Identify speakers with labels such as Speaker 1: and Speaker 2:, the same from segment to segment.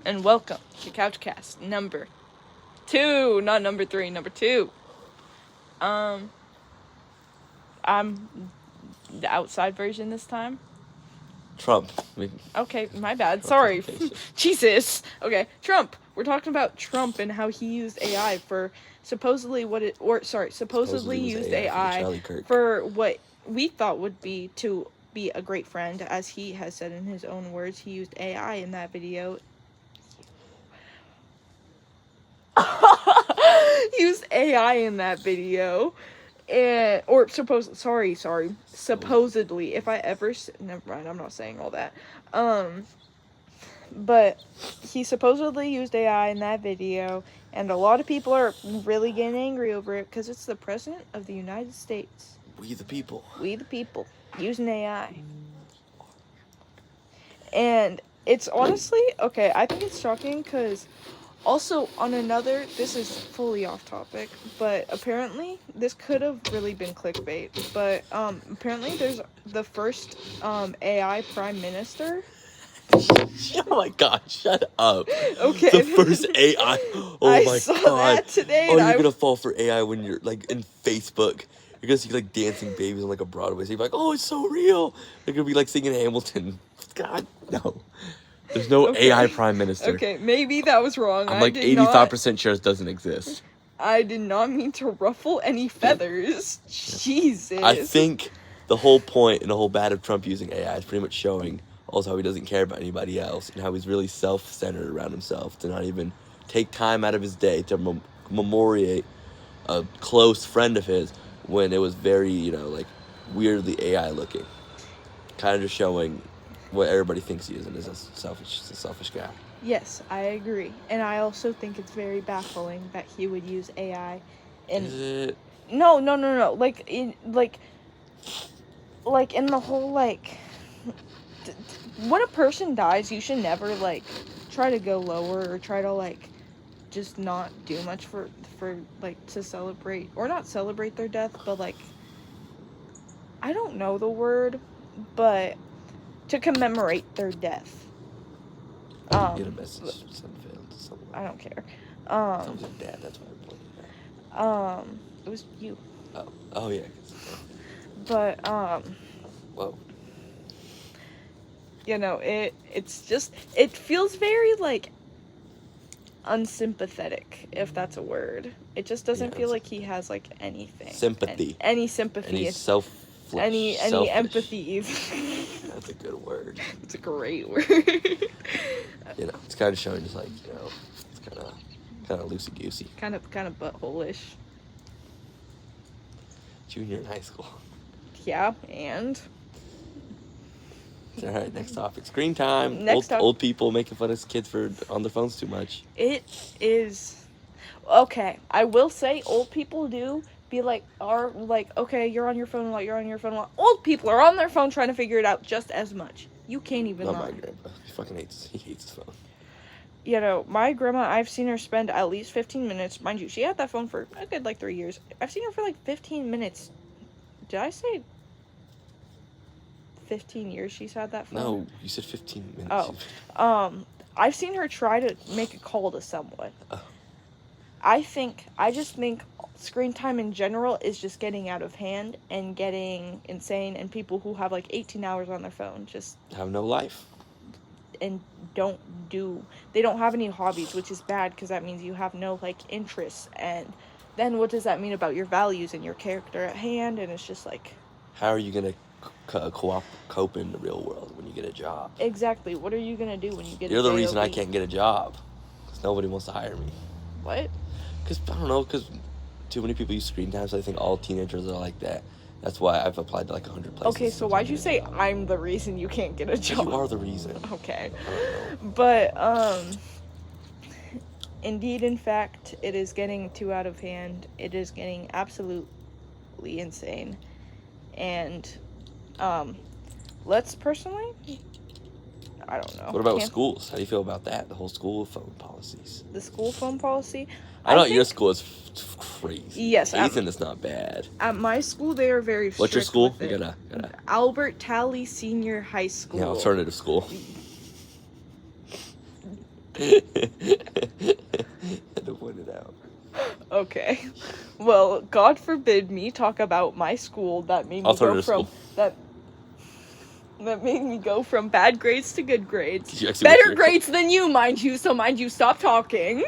Speaker 1: and welcome to Couchcast number 2, not number 3, number 2. I'm the outside version this time.
Speaker 2: Trump.
Speaker 1: Okay, my bad. Sorry. Jesus. Okay, Trump. We're talking about Trump and how he used AI for supposedly used AI for what we thought would be to be a great friend. As he has said in his own words, he used AI in that video. He used AI in that video. Supposedly, if I ever, never mind, I'm not saying all that, but he supposedly used AI in that video, and a lot of people are really getting angry over it, because it's the President of the United States.
Speaker 2: We the people.
Speaker 1: Using AI. And it's honestly, okay, I think it's shocking, because also, on another, this is fully off topic, but apparently, this could have really been clickbait, but, apparently there's the first, AI Prime Minister.
Speaker 2: Oh my god, shut up.
Speaker 1: Okay.
Speaker 2: The first AI. Oh my god. I
Speaker 1: saw that today.
Speaker 2: Oh, you're gonna fall for AI when you're, like, in Facebook. You're gonna see, like, dancing babies on, like, a Broadway. So you're like, oh, it's so real. They're gonna be, like, singing Hamilton. God, no. There's no AI Prime Minister.
Speaker 1: Okay, maybe that was wrong.
Speaker 2: I'm like 85% sure it doesn't exist.
Speaker 1: I did not mean to ruffle any feathers. Jesus.
Speaker 2: I think the whole point and the whole bad of Trump using AI is pretty much showing also how he doesn't care about anybody else and how he's really self-centered around himself, to not even take time out of his day to memoriate a close friend of his when it was very, like, weirdly AI looking. Kind of just showing what everybody thinks he is, and is a selfish guy.
Speaker 1: Yes, I agree. And I also think it's very baffling that he would use AI.
Speaker 2: Is it?
Speaker 1: No. Like, in the whole, like, when a person dies, you should never, like, try to go lower or try to, like, just not do much for like, to celebrate, or not celebrate their death, but, like, I don't know the word, but to commemorate their death.
Speaker 2: Get a message.
Speaker 1: I don't care.
Speaker 2: That was your dad. That's why I pointed
Speaker 1: it was you.
Speaker 2: Oh yeah.
Speaker 1: But
Speaker 2: Whoa.
Speaker 1: It's just, it feels very, like, unsympathetic, if that's a word. It just doesn't feel like he has, like, anything.
Speaker 2: Sympathy.
Speaker 1: Any sympathy. Any empathy.
Speaker 2: That's a good word.
Speaker 1: It's a great word.
Speaker 2: It's kind of showing just, like, it's kind of loosey-goosey.
Speaker 1: Kind of butthole-ish.
Speaker 2: Junior in high school.
Speaker 1: Yeah, and?
Speaker 2: All right, next topic. Screen time. Old people making fun of kids for on their phones too much.
Speaker 1: It is... Okay, I will say old people do be like, okay, you're on your phone a lot, Old people are on their phone trying to figure it out just as much. You can't even lie.
Speaker 2: Not my grandpa. He hates his
Speaker 1: phone. My grandma, I've seen her spend at least 15 minutes. Mind you, she had that phone for a good, 3 years. I've seen her for, 15 minutes. Did I say 15 years she's had that phone?
Speaker 2: No, you said 15 minutes.
Speaker 1: Oh. I've seen her try to make a call to someone.
Speaker 2: Oh.
Speaker 1: I just think screen time in general is just getting out of hand and getting insane, and people who have 18 hours on their phone just
Speaker 2: have no life
Speaker 1: and they don't have any hobbies, which is bad, because that means you have no interests, and then what does that mean about your values and your character at hand? And it's just
Speaker 2: how are you gonna cope in the real world when you get a job?
Speaker 1: Exactly. What are you gonna do when you get
Speaker 2: You're the reason I can't get a job, because nobody wants to hire me.
Speaker 1: What?
Speaker 2: Because I don't know, because too many people use screen time, so I think all teenagers are like that. That's why I've applied to 100 places.
Speaker 1: Okay, so why'd you say I'm the reason you can't get a job?
Speaker 2: You are the reason.
Speaker 1: Okay. But, indeed, in fact, it is getting too out of hand. It is getting absolutely insane. And, let's personally, I don't know.
Speaker 2: What about schools? How do you feel about that? The whole school phone policies.
Speaker 1: The school phone policy?
Speaker 2: I know your school is crazy.
Speaker 1: Yes.
Speaker 2: Ethan is not bad.
Speaker 1: At my school, they are very strict.
Speaker 2: What's your school?
Speaker 1: You gotta. Albert Talley Senior High School.
Speaker 2: Yeah, alternative school. Had to point it out.
Speaker 1: Okay. Well, God forbid me talk about my school that made me
Speaker 2: I'll throw her
Speaker 1: go
Speaker 2: to
Speaker 1: from
Speaker 2: school.
Speaker 1: that made me go from bad grades to good grades.
Speaker 2: Did you actually went to
Speaker 1: Better
Speaker 2: your
Speaker 1: grades than you, mind you. So mind you, stop talking.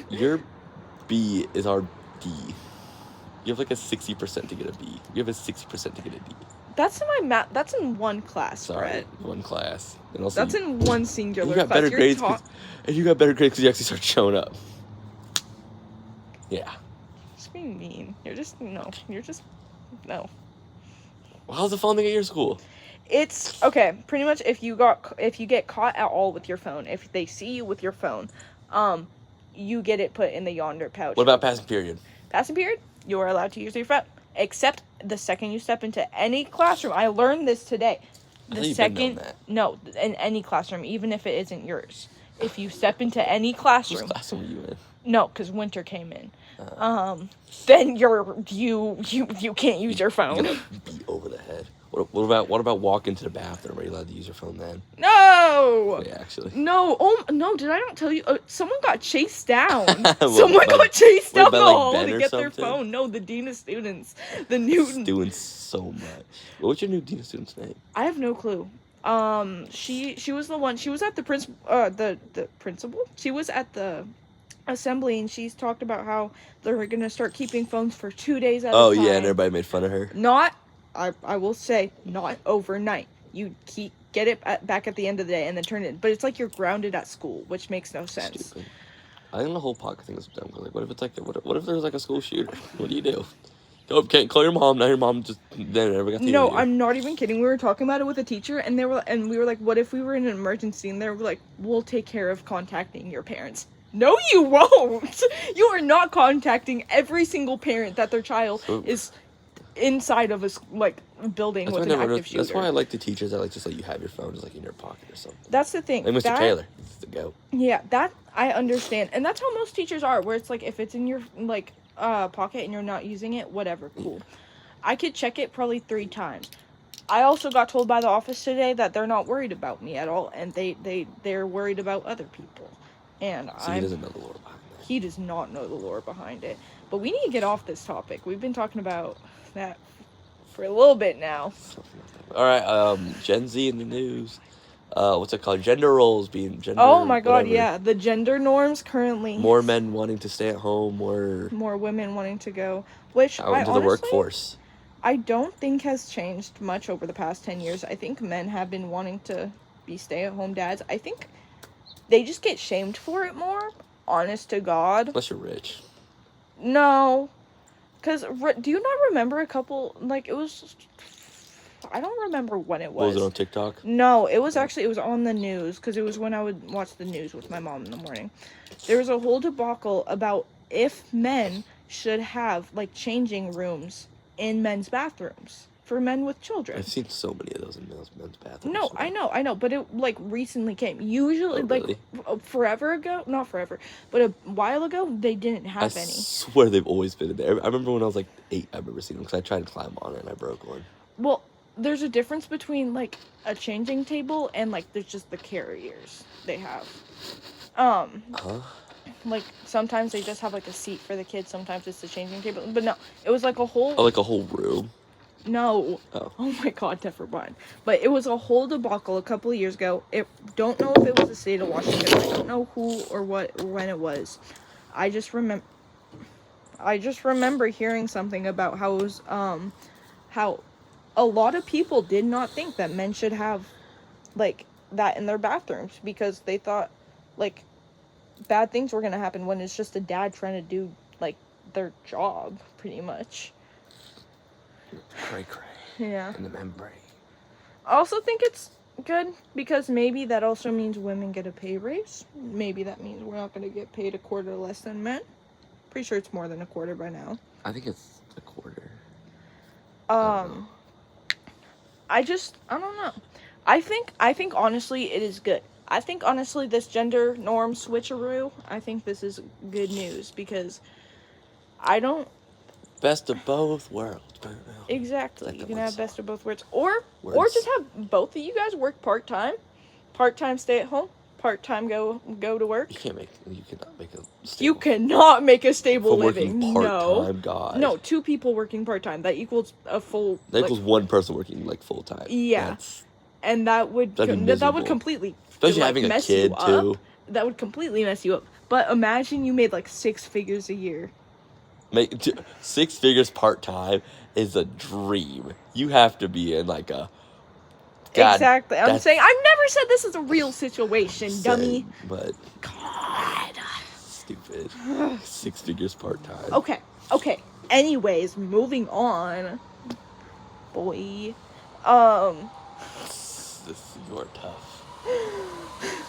Speaker 2: Your B is our D. You have like a 60% to get a B. You have a 60% to get a D.
Speaker 1: That's in my math. That's in one class,
Speaker 2: Sorry,
Speaker 1: Brett.
Speaker 2: one class. And also
Speaker 1: That's in one
Speaker 2: you
Speaker 1: singular
Speaker 2: got
Speaker 1: class.
Speaker 2: better
Speaker 1: You're
Speaker 2: grades,
Speaker 1: ta-
Speaker 2: and you got better grades because you actually start showing up. Yeah.
Speaker 1: Just being mean. You're just no.
Speaker 2: Well, how's the phone thing at your school?
Speaker 1: It's okay. Pretty much, if you get caught at all with your phone, if they see you with your phone, you get it put in the yonder pouch.
Speaker 2: What about passing period?
Speaker 1: Passing period? You are allowed to use your phone, except the second you step into any classroom. I learned this today.
Speaker 2: I thought you'd been known that.
Speaker 1: No, in any classroom, even if it isn't yours. If you step into any classroom,
Speaker 2: Whose classroom were you in?
Speaker 1: no, because winter came in. Then you can't use your
Speaker 2: You
Speaker 1: phone.
Speaker 2: get beat over the head. What about walking to the bathroom? Are you allowed to use your phone then?
Speaker 1: No.
Speaker 2: Yeah, actually.
Speaker 1: No. Oh no! Did I not tell you? Someone got chased down.
Speaker 2: What,
Speaker 1: Someone got chased
Speaker 2: wait,
Speaker 1: down
Speaker 2: by,
Speaker 1: the
Speaker 2: like,
Speaker 1: hall
Speaker 2: Ben
Speaker 1: to
Speaker 2: or
Speaker 1: get their
Speaker 2: something?
Speaker 1: phone. No, the dean of students. The new.
Speaker 2: Doing so much. What's your new dean of student's name?
Speaker 1: I have no clue. She was the one. She was at the the principal. She was at the assembly, and she's talked about how they're gonna start keeping phones for 2 days at a time.
Speaker 2: Oh yeah, and everybody made fun of her.
Speaker 1: Not, I will say, not overnight. You get it back at the end of the day and then turn it in. But it's like you're grounded at school, which makes no sense.
Speaker 2: Stupid. I think the whole pocket thing is dumb. Like, what if it's like, what if there's like a school shooter? What do you do? Oh, can't call your mom. Now your mom just then never got to
Speaker 1: No,
Speaker 2: hear you.
Speaker 1: I'm not even kidding. We were talking about it with a teacher, and we were like, "What if we were in an emergency?" And they were like, "We'll take care of contacting your parents." No, you won't. You are not contacting every single parent that their child is inside of a building with an active shooter.
Speaker 2: That's why I like the teachers that just let you have your phone just like in your pocket or something.
Speaker 1: That's the thing.
Speaker 2: Like Mr. Taylor, this is the go.
Speaker 1: Yeah, that I understand, and that's how most teachers are. Where it's like if it's in your pocket and you're not using it, whatever, cool. Yeah. I could check it probably 3 times. I also got told by the office today that they're not worried about me at all, and they're worried about other people. And
Speaker 2: so he doesn't know the lore behind that.
Speaker 1: He does not know the lore behind it. But we need to get off this topic. We've been talking about that for a little bit now.
Speaker 2: All right, Gen Z in the news. What's it called? Gender roles being gender.
Speaker 1: Oh my God,
Speaker 2: whatever.
Speaker 1: yeah, the gender norms currently.
Speaker 2: More men wanting to stay at home, more
Speaker 1: women wanting to go, which
Speaker 2: out into the workforce.
Speaker 1: I don't think has changed much over the past 10 years. I think men have been wanting to be stay-at-home dads. I think they just get shamed for it more. Honest to God.
Speaker 2: Unless you're rich.
Speaker 1: No, because do you not remember a couple? Like it was. I don't remember when it was.
Speaker 2: Was it on TikTok?
Speaker 1: No, it was on the news, because it was when I would watch the news with my mom in the morning. There was a whole debacle about if men should have changing rooms in men's bathrooms for men with children.
Speaker 2: I've seen so many of those in men's bathrooms.
Speaker 1: No, I know, but it recently came. Usually,
Speaker 2: really?
Speaker 1: Forever ago, not forever, but a while ago, they didn't have any. I
Speaker 2: swear they've always been in there. I remember when I was 8, I remember seeing them because I tried to climb on it and I broke one.
Speaker 1: Well, there's a difference between a changing table and there's just the carriers they have. Sometimes they just have a seat for the kids. Sometimes it's the changing table. But no, it was a whole.
Speaker 2: Oh, a whole room.
Speaker 1: No.
Speaker 2: Oh
Speaker 1: my God, never mind. But it was a whole debacle a couple of years ago. Don't know if it was the state of Washington. I don't know who or what or when it was. I just remember hearing something about how it was how a lot of people did not think that men should have that in their bathrooms because they thought bad things were gonna happen when it's just a dad trying to do their job pretty much.
Speaker 2: Cray.
Speaker 1: Yeah.
Speaker 2: In the membrane.
Speaker 1: I also think it's good because maybe that also means women get a pay raise. Maybe that means we're not going to get paid a quarter less than men. Pretty sure it's more than a quarter by now.
Speaker 2: I think it's a quarter.
Speaker 1: I don't know. I think honestly it is good. I think honestly this gender norm switcheroo, I think this is good news because
Speaker 2: best of both worlds.
Speaker 1: Exactly. You can have best of both worlds. Or just have both of you guys work part-time. Part-time stay at home, part-time go to work?
Speaker 2: You cannot make a stable.
Speaker 1: You cannot make a stable
Speaker 2: From
Speaker 1: living.
Speaker 2: working part-time, God.
Speaker 1: No, 2 people working part-time. That equals a full.
Speaker 2: That equals 1 person working like full-time.
Speaker 1: Yeah. And that would completely
Speaker 2: especially having a kid too.
Speaker 1: That would completely mess you up. But imagine you made like 6 figures a year.
Speaker 2: 6 figures part-time is a dream. You have to be in like a
Speaker 1: exactly. I'm saying I've never said this is a real situation, dummy.
Speaker 2: But
Speaker 1: God.
Speaker 2: Stupid. 6 figures part-time.
Speaker 1: Okay. Anyways, moving on. Boy.
Speaker 2: You are tough.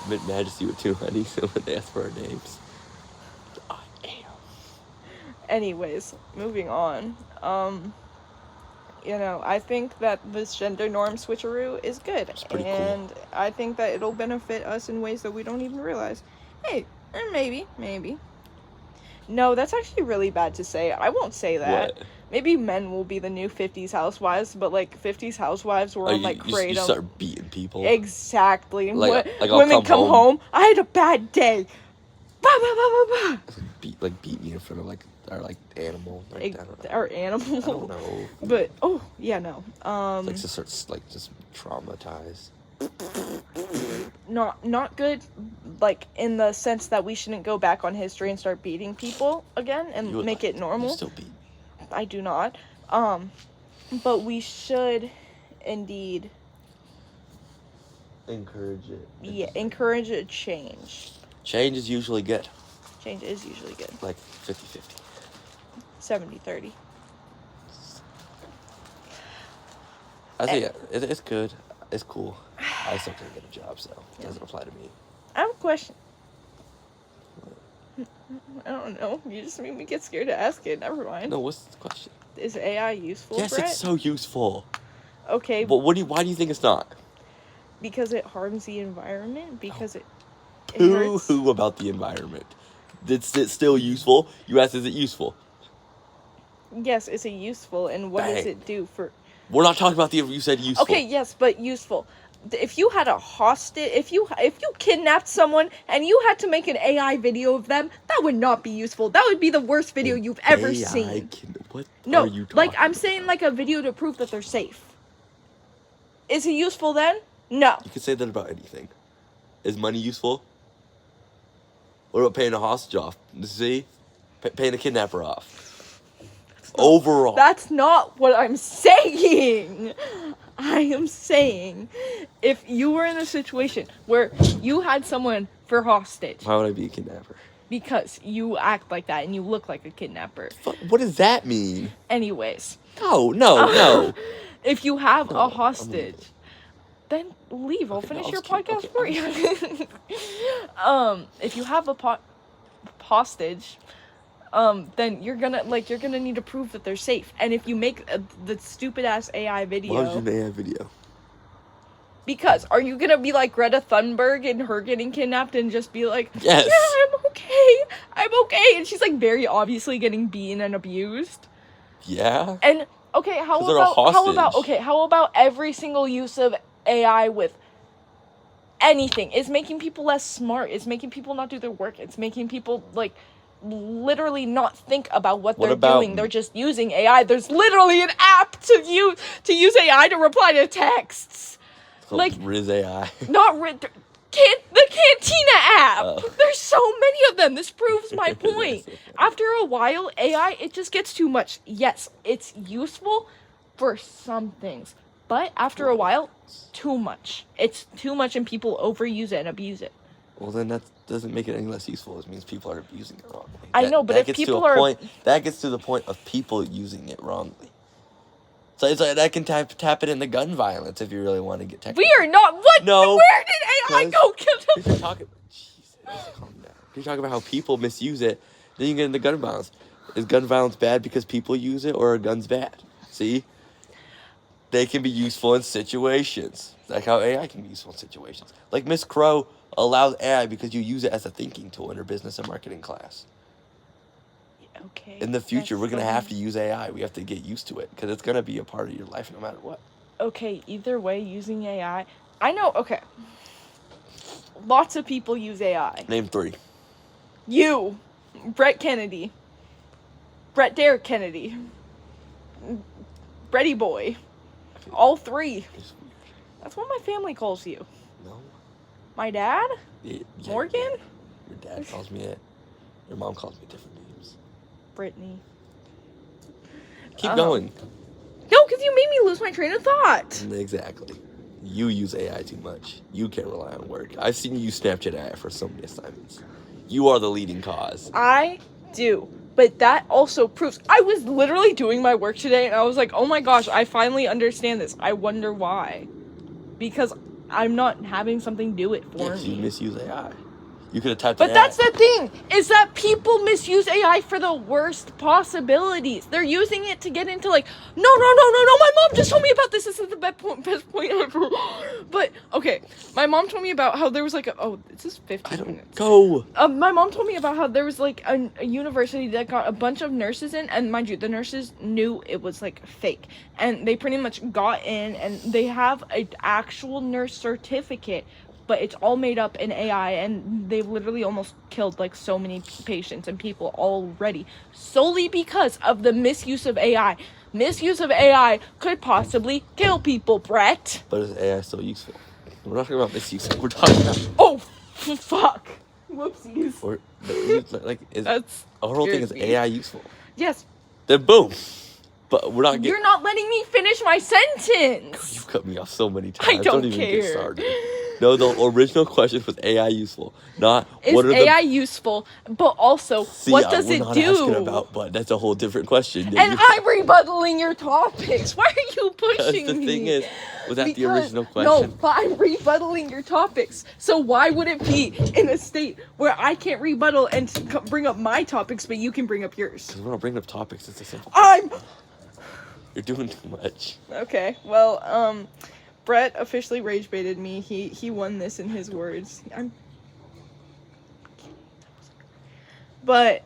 Speaker 2: I'm mad to see what 2 honeys when they ask for our names. I am.
Speaker 1: Anyways, moving on. I think that this gender norm switcheroo is good.
Speaker 2: It's pretty
Speaker 1: and
Speaker 2: cool.
Speaker 1: I think that it'll benefit us in ways that we don't even realize. Hey, maybe. No, that's actually really bad to say. I won't say that.
Speaker 2: What?
Speaker 1: Maybe men will be the new 50s housewives, but like 50s housewives were on like kratom.
Speaker 2: You start beating people.
Speaker 1: Exactly.
Speaker 2: Like
Speaker 1: women come home. I had a bad day. Bah, bah, bah, bah, bah.
Speaker 2: Beat me in front of our animal.
Speaker 1: Our animal.
Speaker 2: I don't know.
Speaker 1: But no.
Speaker 2: Just traumatized.
Speaker 1: Not good, like in the sense that we shouldn't go back on history and start beating people again and make it normal.
Speaker 2: You still beat.
Speaker 1: I do not. But we should indeed
Speaker 2: encourage it.
Speaker 1: Yeah, encourage a change.
Speaker 2: Change is usually good.
Speaker 1: Change is usually good.
Speaker 2: Like 50-50.
Speaker 1: 70-30.
Speaker 2: I think it's good. It's cool. I still can't get a job, so it doesn't apply to me.
Speaker 1: I have a question. I don't know. You just made me get scared to ask it. Never mind.
Speaker 2: No, what's the question?
Speaker 1: Is AI useful?
Speaker 2: Yes,
Speaker 1: Brett?
Speaker 2: it's so useful.
Speaker 1: Okay.
Speaker 2: But why do you think it's not?
Speaker 1: Because it hardens the environment. Because it
Speaker 2: Who about the environment? It's still useful. You asked, is it useful?
Speaker 1: Yes, is it useful, and what does it do for?
Speaker 2: We're not talking about you said useful.
Speaker 1: Okay, yes, but useful. If you had a hostage, if you kidnapped someone and you had to make an AI video of them, that would not be useful. That would be the worst video you've ever seen.
Speaker 2: What
Speaker 1: no,
Speaker 2: are you talking
Speaker 1: like I'm saying, like a video to prove that they're safe. Is it useful then? No.
Speaker 2: You could say that about anything. Is money useful? What about paying a hostage off? See, paying a kidnapper off. Overall.
Speaker 1: That's not what I'm saying. I am saying if you were in a situation where you had someone for hostage.
Speaker 2: Why would I be a kidnapper?
Speaker 1: Because you act like that and you look like a kidnapper.
Speaker 2: What does that mean?
Speaker 1: Anyways.
Speaker 2: No.
Speaker 1: If you have a hostage, then leave. I'll finish your podcast for you. If you have a hostage, then you're gonna need to prove that they're safe. And if you make the stupid ass AI video,
Speaker 2: why would you an AI video?
Speaker 1: Because are you gonna be like Greta Thunberg and her getting kidnapped and just be like,
Speaker 2: yes,
Speaker 1: yeah, I'm okay, and she's like very obviously getting beaten and abused.
Speaker 2: Yeah.
Speaker 1: And okay, how about every single use of AI with anything? It's making people less smart. It's making people not do their work. It's making people like literally not think about what they're doing. They're just using AI. There's literally an app to use AI to reply to texts.
Speaker 2: It's called Riz AI.
Speaker 1: Not Riz. The Cantina app. There's so many of them. This proves my point. After a while, AI, it just gets too much. Yes, it's useful for some things, but after a while, too much. It's too much, and people overuse it and abuse it.
Speaker 2: Well, then that doesn't make it any less useful. It means people are abusing it wrongly.
Speaker 1: I know, but if people are...
Speaker 2: That gets to the point of people using it wrongly. So it's like that can tap it into gun violence if you really want to get technical.
Speaker 1: We are not... What?
Speaker 2: No.
Speaker 1: Where did AI go?
Speaker 2: You're talking... Jesus, calm down. You're talking about how people misuse it, then you get into gun violence. Is gun violence bad because people use it, or are guns bad? See? They can be useful in situations. Like how AI can be useful in situations. Like Miss Crow allows AI because you use it as a thinking tool in her business and marketing class.
Speaker 1: Okay.
Speaker 2: In the future, we're going to have to use AI. We have to get used to it because it's going to be a part of your life no matter what.
Speaker 1: Okay, either way, using AI... I know, okay. lots of people use AI.
Speaker 2: Name 3.
Speaker 1: You, Brett Kennedy, Brett Derek Kennedy, Bretty Boy, all 3.
Speaker 2: It's weird.
Speaker 1: That's what my family calls you.
Speaker 2: No.
Speaker 1: My dad?
Speaker 2: Yeah,
Speaker 1: Morgan?
Speaker 2: Your dad calls me it. Your mom calls me different names.
Speaker 1: Brittany.
Speaker 2: Keep going.
Speaker 1: No, because you made me lose my train of thought.
Speaker 2: Exactly. You use AI too much. You can't rely on work. I've seen you use Snapchat AI for so many assignments. You are the leading cause.
Speaker 1: I do. But that also proves I was literally doing my work today and I was like, oh my gosh, I finally understand this. I wonder why. Because I'm not having something do it for me.
Speaker 2: You misuse AI. You could have typed
Speaker 1: But
Speaker 2: an
Speaker 1: that's
Speaker 2: ad.
Speaker 1: the thing, is that people misuse AI for the worst possibilities. They're using it to get into like, no, my mom just told me about this. This is the best point ever. But, okay, my mom told me about how there was like this is 15 minutes.
Speaker 2: Go.
Speaker 1: My mom told me about how there was like a university that got a bunch of nurses in, and mind you, the nurses knew it was like fake. And they pretty much got in, and they have an actual nurse certificate, but it's all made up in AI, and they've literally almost killed like so many patients and people already, solely because of the misuse of AI. Misuse of AI could possibly kill people, Brett.
Speaker 2: But is AI still useful? We're not talking about misuse. We're talking about...
Speaker 1: Oh, fuck. Whoopsies.
Speaker 2: Or, is
Speaker 1: That's
Speaker 2: our whole thing is
Speaker 1: scares me.
Speaker 2: AI useful?
Speaker 1: Yes.
Speaker 2: Then boom. But we're not getting...
Speaker 1: You're not letting me finish my sentence.
Speaker 2: You've cut me off so many times.
Speaker 1: I don't
Speaker 2: even
Speaker 1: care.
Speaker 2: get started. No, the original question was AI useful, not
Speaker 1: Is
Speaker 2: what are
Speaker 1: AI useful, but also,
Speaker 2: See,
Speaker 1: what does
Speaker 2: we're
Speaker 1: it
Speaker 2: not
Speaker 1: do?
Speaker 2: asking about, but that's a whole different question.
Speaker 1: And I'm rebuttaling your topics. Why are you pushing
Speaker 2: the
Speaker 1: me?
Speaker 2: thing is, was that the
Speaker 1: Because-
Speaker 2: original
Speaker 1: No,
Speaker 2: question?
Speaker 1: but I'm rebuttaling your topics. So why would it be in a state where I can't rebuttal and bring up my topics, but you can bring up yours?
Speaker 2: Because we're not bringing up topics. It's a simple.
Speaker 1: I'm
Speaker 2: You're doing too much.
Speaker 1: okay. Well, Brett officially rage baited me. He won this in his words. But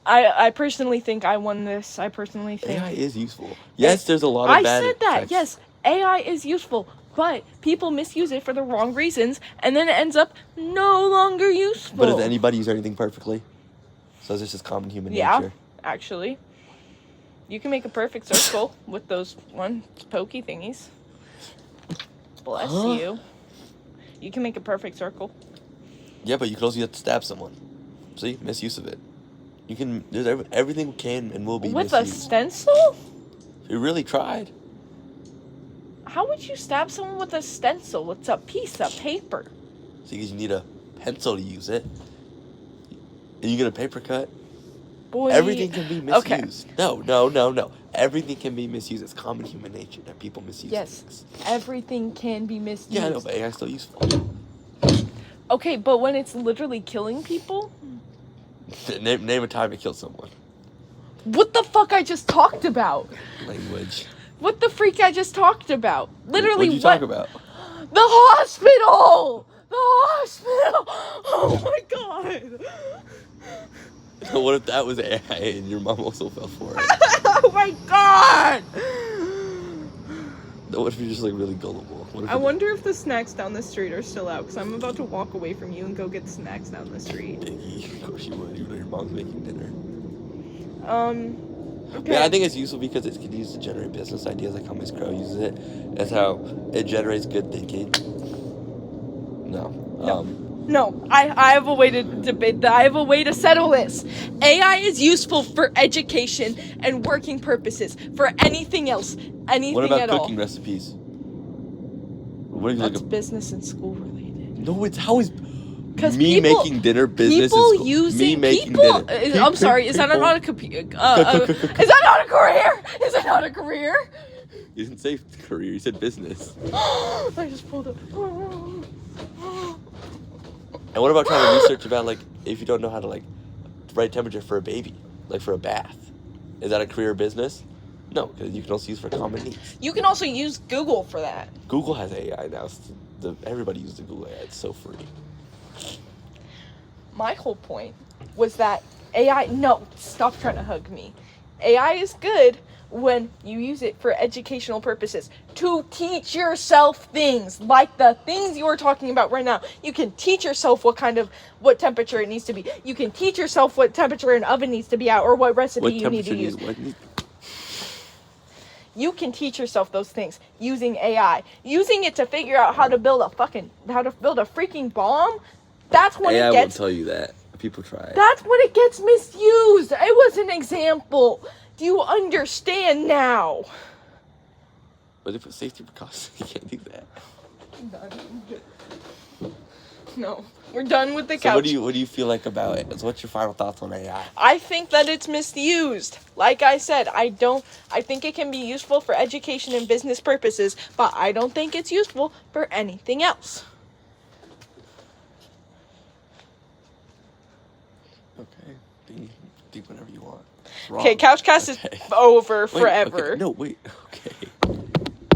Speaker 1: I personally think I won this. I personally think
Speaker 2: AI is useful. Yes, there's a lot of
Speaker 1: I
Speaker 2: bad
Speaker 1: said that.
Speaker 2: effects.
Speaker 1: Yes, AI is useful, but people misuse it for the wrong reasons, and then it ends up no longer useful.
Speaker 2: But does anybody use anything perfectly? So is this just common human nature?
Speaker 1: Actually, you can make a perfect circle with those pokey thingies. Bless you. You can make a perfect circle.
Speaker 2: Yeah, but you could also use it to stab someone. See, misuse of it. You can. There's everything can and will be
Speaker 1: With a
Speaker 2: misused.
Speaker 1: stencil?
Speaker 2: You really tried.
Speaker 1: How would you stab someone with a stencil? It's a piece of paper.
Speaker 2: See, because you need a pencil to use it. And you get a paper cut.
Speaker 1: Boy.
Speaker 2: Everything can be
Speaker 1: Okay.
Speaker 2: misused. No. Everything can be misused. It's common human nature that people misuse
Speaker 1: Yes.
Speaker 2: things.
Speaker 1: Everything can be misused.
Speaker 2: Yeah, I know, but AI is still useful.
Speaker 1: Okay, but when it's literally killing people?
Speaker 2: Name a time it killed someone.
Speaker 1: What the fuck I just talked about?
Speaker 2: Language.
Speaker 1: What the freak I just talked about? Literally,
Speaker 2: What did you talk about?
Speaker 1: The hospital! The hospital! Oh my god!
Speaker 2: So what if that was AI and your mom also fell for it?
Speaker 1: Oh my god!
Speaker 2: What if you're just like really gullible? What if
Speaker 1: I
Speaker 2: you-
Speaker 1: wonder if the snacks down the street are still out, because I'm about to walk away from you and go get snacks down the street.
Speaker 2: Biggie, of course you would, even though your mom's making dinner.
Speaker 1: Okay.
Speaker 2: Yeah, I think it's useful because it can be used to generate business ideas, like how Miss Crow uses it. That's how it generates good thinking. No.
Speaker 1: No, I have a way to debate that. I have a way to settle this. AI is useful for education and working purposes. For anything else. Anything
Speaker 2: What about
Speaker 1: at all.
Speaker 2: cooking recipes? What if you
Speaker 1: That's
Speaker 2: look at...
Speaker 1: business and school related.
Speaker 2: No, it's how is
Speaker 1: 'Cause
Speaker 2: me
Speaker 1: people-
Speaker 2: making dinner business
Speaker 1: People
Speaker 2: is
Speaker 1: using
Speaker 2: me making
Speaker 1: people.
Speaker 2: dinner.
Speaker 1: I'm sorry. Is that
Speaker 2: People-
Speaker 1: not a computer? Is that not a career? Is that not a career?
Speaker 2: You didn't say career, you said business.
Speaker 1: I just pulled up.
Speaker 2: And what about trying to research about, like, if you don't know how to, like, the right temperature for a baby, like for a bath? Is that a career or business? No, because you can also use for common needs.
Speaker 1: You can also use Google for that.
Speaker 2: Google has AI now. Everybody uses the Google AI. It's so free.
Speaker 1: My whole point was that AI. No, stop trying to hug me. AI is good, when you use it for educational purposes to teach yourself things like the things you are talking about right now. You can teach yourself what temperature it needs to be. You can teach yourself what temperature an oven needs to be at, or what recipe you need to use. You can teach yourself those things using AI. Using it to figure out how to build a freaking bomb. That's when
Speaker 2: AI
Speaker 1: it gets.
Speaker 2: won't tell you that. People try it.
Speaker 1: That's when it gets misused. It was an example. Do you understand now?
Speaker 2: But if it's safety precautions, you can't do that.
Speaker 1: No, we're done with the
Speaker 2: So
Speaker 1: couch.
Speaker 2: what do you feel like about it? So what's your final thoughts on AI?
Speaker 1: I think that it's misused. Like I said, I think it can be useful for education and business purposes, but I don't think it's useful for anything else.
Speaker 2: Okay. Think whatever you want.
Speaker 1: Okay, Couchcast is over forever.
Speaker 2: Okay. No, wait.